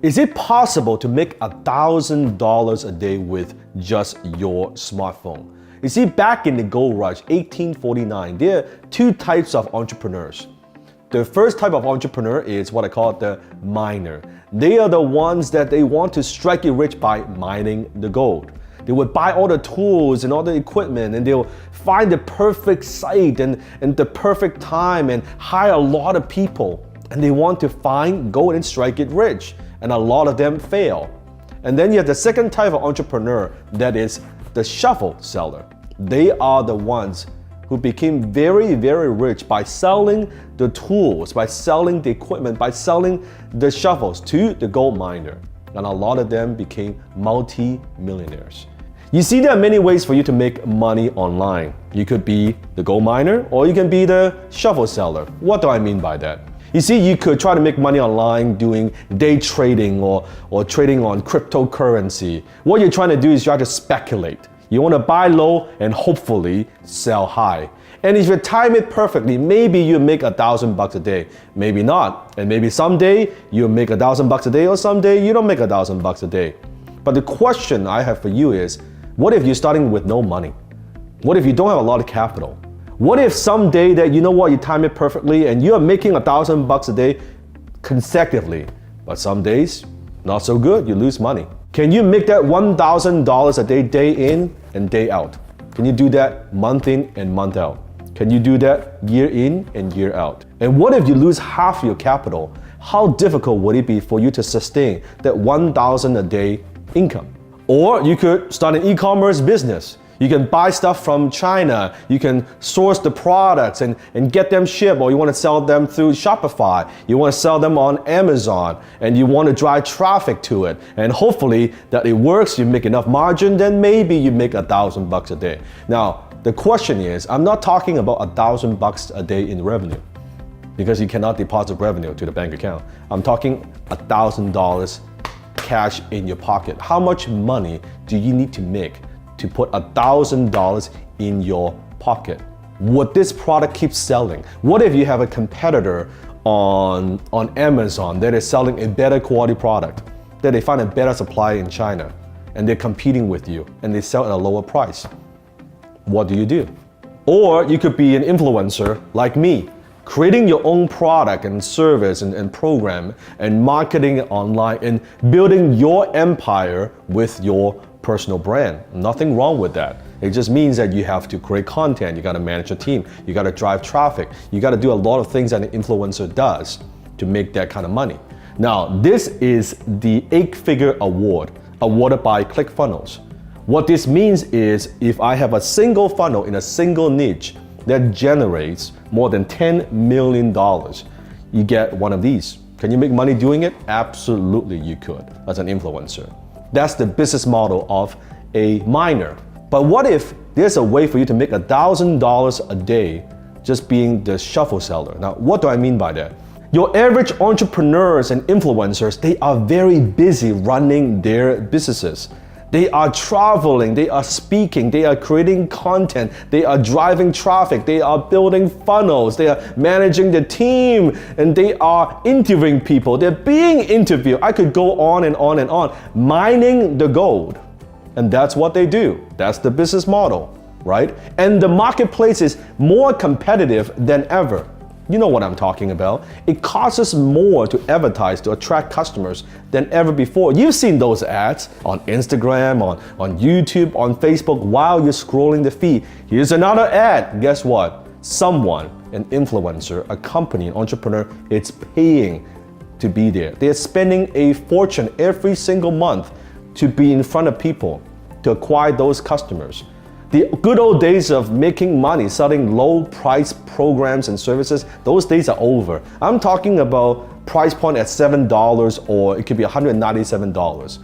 Is it possible to make $1,000 a day with just your smartphone? You see, back in the gold rush, 1849, there are two types of entrepreneurs. The first type of entrepreneur is what I call the miner. They are the ones that they want to strike it rich by mining the gold. They would buy all the tools and all the equipment, and they'll find the perfect site and the perfect time and hire a lot of people. And they want to find gold and strike it rich. And a lot of them fail. And then you have the second type of entrepreneur, that is the shovel seller. They are the ones who became very, very rich by selling the tools, by selling the equipment, by selling the shovels to the gold miner. And a lot of them became multi-millionaires. You see, there are many ways for you to make money online. You could be the gold miner, or you can be the shovel seller. What do I mean by that? You see, you could try to make money online doing day trading or trading on cryptocurrency. What you're trying to do is try to speculate. You want to buy low and hopefully sell high. And if you time it perfectly, maybe you make $1,000 a day, maybe not. And maybe someday you make $1,000 a day, or someday you don't make $1,000 a day. But the question I have for you is, what if you're starting with no money? What if you don't have a lot of capital? What if someday that you know what, you time it perfectly and you're making $1,000 a day consecutively, but some days not so good, you lose money. Can you make that $1,000 a day, day in and day out? Can you do that month in and month out? Can you do that year in and year out? And what if you lose half your capital? How difficult would it be for you to sustain that $1,000 a day income? Or you could start an e-commerce business. You can buy stuff from China, you can source the products and get them shipped, or you want to sell them through Shopify, you want to sell them on Amazon, and you want to drive traffic to it. And hopefully that it works, you make enough margin, then maybe you make $1,000 a day. Now, the question is, I'm not talking about $1,000 a day in revenue, because you cannot deposit revenue to the bank account. I'm talking $1,000 cash in your pocket. How much money do you need to make to put $1,000 in your pocket? Would this product keep selling? What if you have a competitor on Amazon that is selling a better quality product, that they find a better supplier in China, and they're competing with you, and they sell at a lower price? What do? Or you could be an influencer like me, creating your own product and service and program and marketing it online and building your empire with your personal brand. Nothing wrong with that. It just means that you have to create content, you gotta manage a team, you gotta drive traffic, you gotta do a lot of things that an influencer does to make that kind of money. Now, this is the 8-figure award, awarded by ClickFunnels. What this means is, if I have a single funnel in a single niche that generates more than $10 million, you get one of these. Can you make money doing it? Absolutely you could, as an influencer. That's the business model of a miner. But what if there's a way for you to make $1,000 a day just being the shovel seller? Now, what do I mean by that? Your average entrepreneurs and influencers, they are very busy running their businesses. They are traveling, they are speaking, they are creating content, they are driving traffic, they are building funnels, they are managing the team, and they are interviewing people, they're being interviewed. I could go on and on and on, mining the gold. And that's what they do. That's the business model, right? And the marketplace is more competitive than ever. You know what I'm talking about. It costs us more to advertise to attract customers than ever before. You've seen those ads on Instagram, on YouTube, on Facebook while you're scrolling the feed. Here's another ad. Guess what? Someone, an influencer, a company, an entrepreneur, it's paying to be there. They're spending a fortune every single month to be in front of people, to acquire those customers. The good old days of making money, selling low price programs and services, those days are over. I'm talking about price point at $7, or it could be $197.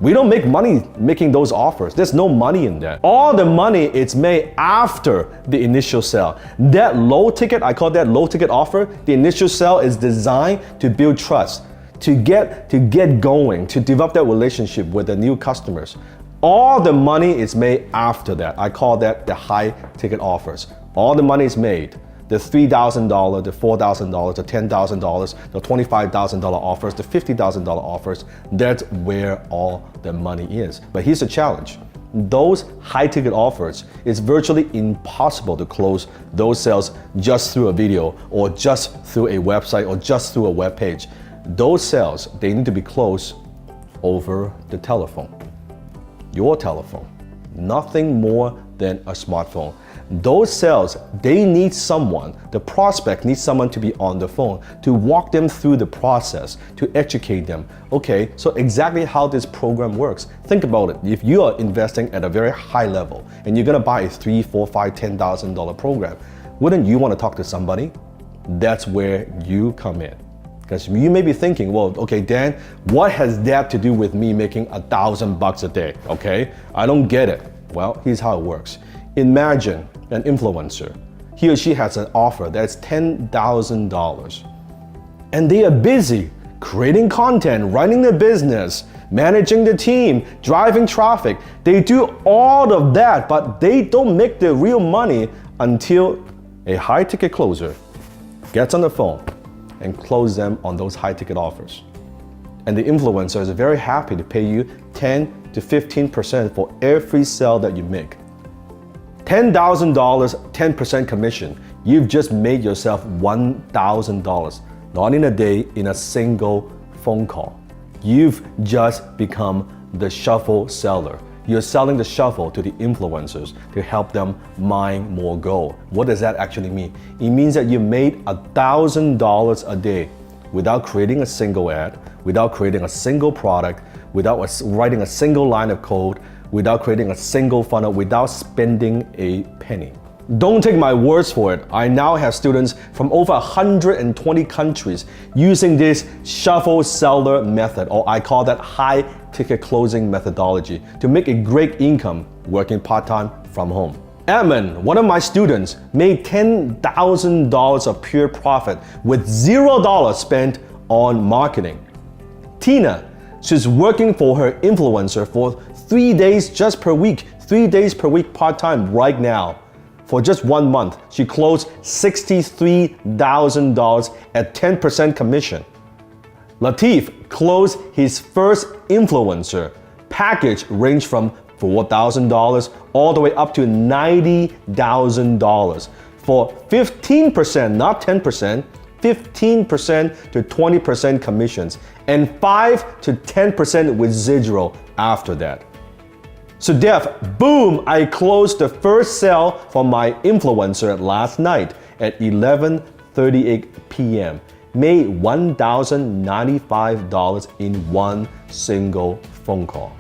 We don't make money making those offers. There's no money in that. All the money is made after the initial sale. That low ticket, I call that low ticket offer, the initial sale is designed to build trust, to get going, to develop that relationship with the new customers. All the money is made after that. I call that the high ticket offers. All the money is made. the $3,000, the $4,000, the $10,000, the $25,000 offers, the $50,000 offers. That's where all the money is. But here's the challenge. Those high-ticket offers, it's virtually impossible to close those sales just through a video or just through a website or just through a web page. Those sales, they need to be closed over the telephone. Your telephone. Nothing more than a smartphone. Those sales, they need someone, the prospect needs someone to be on the phone to walk them through the process, to educate them. Okay, so exactly how this program works. Think about it. If you are investing at a very high level and you're gonna buy a $3,000, $4,000, $5,000, $10,000 program, wouldn't you want to talk to somebody? That's where you come in. Because you may be thinking, well, okay, Dan, what has that to do with me making $1,000 a day? Okay, I don't get it. Well, here's how it works. Imagine an influencer. He or she has an offer that's $10,000. And they are busy creating content, running the business, managing the team, driving traffic. They do all of that, but they don't make the real money until a high-ticket closer gets on the phone and closes them on those high-ticket offers. And the influencer is very happy to pay you 10 to 15% for every sale that you make. $10,000, 10% commission. You've just made yourself $1,000, not in a day, in a single phone call. You've just become the shuffle seller. You're selling the shuffle to the influencers to help them mine more gold. What does that actually mean? It means that you made $1,000 a day without creating a single ad, without creating a single product, without writing a single line of code, without creating a single funnel, without spending a penny. Don't take my words for it. I now have students from over 120 countries using this shuffle seller method, or I call that high ticket closing methodology, to make a great income working part-time from home. Edmund, one of my students, made $10,000 of pure profit with $0 spent on marketing. Tina, she's working for her influencer for 3 days just per week, 3 days per week part-time right now. For just 1 month, she closed $63,000 at 10% commission. Latif closed his first influencer. Package ranged from $4,000 all the way up to $90,000 for 15%, not 10%, 15% to 20% commissions, and 5 to 10% residual after that. So Dev, boom, I closed the first sale for my influencer last night at 11:38 p.m. Made $1,095 in one single phone call.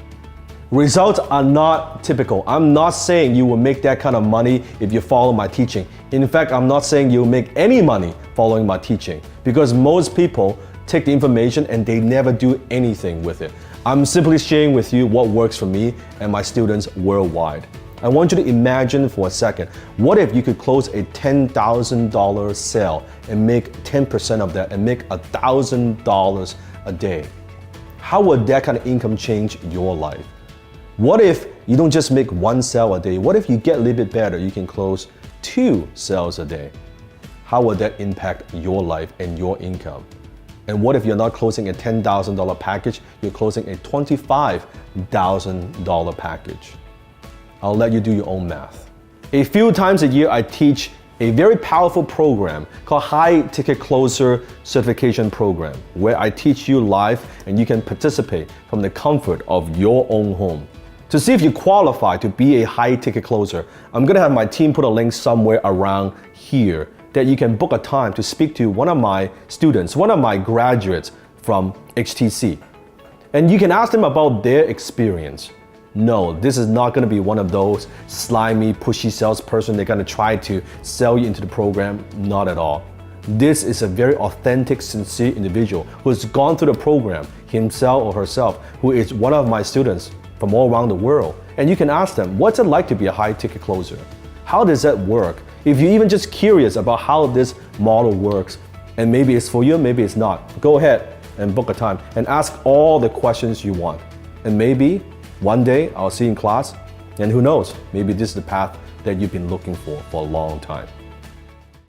Results are not typical. I'm not saying you will make that kind of money if you follow my teaching. In fact, I'm not saying you'll make any money following my teaching, because most people take the information and they never do anything with it. I'm simply sharing with you what works for me and my students worldwide. I want you to imagine for a second, what if you could close a $10,000 sale and make 10% of that and make $1,000 a day? How would that kind of income change your life? What if you don't just make one sale a day? What if you get a little bit better? You can close 2 sales a day. How would that impact your life and your income? And what if you're not closing a $10,000 package, you're closing a $25,000 package? I'll let you do your own math. A few times a year, I teach a very powerful program called High Ticket Closer Certification Program, where I teach you live and you can participate from the comfort of your own home. To see if you qualify to be a high ticket closer, I'm gonna have my team put a link somewhere around here that you can book a time to speak to one of my students, one of my graduates from HTC. And you can ask them about their experience. No, this is not gonna be one of those slimy, pushy salesperson. They're gonna try to sell you into the program. Not at all. This is a very authentic, sincere individual who's gone through the program, himself or herself, who is one of my students from all around the world. And you can ask them, what's it like to be a high ticket closer? How does that work? If you're even just curious about how this model works, and maybe it's for you, maybe it's not, go ahead and book a time and ask all the questions you want. And maybe one day I'll see you in class, and who knows, maybe this is the path that you've been looking for a long time.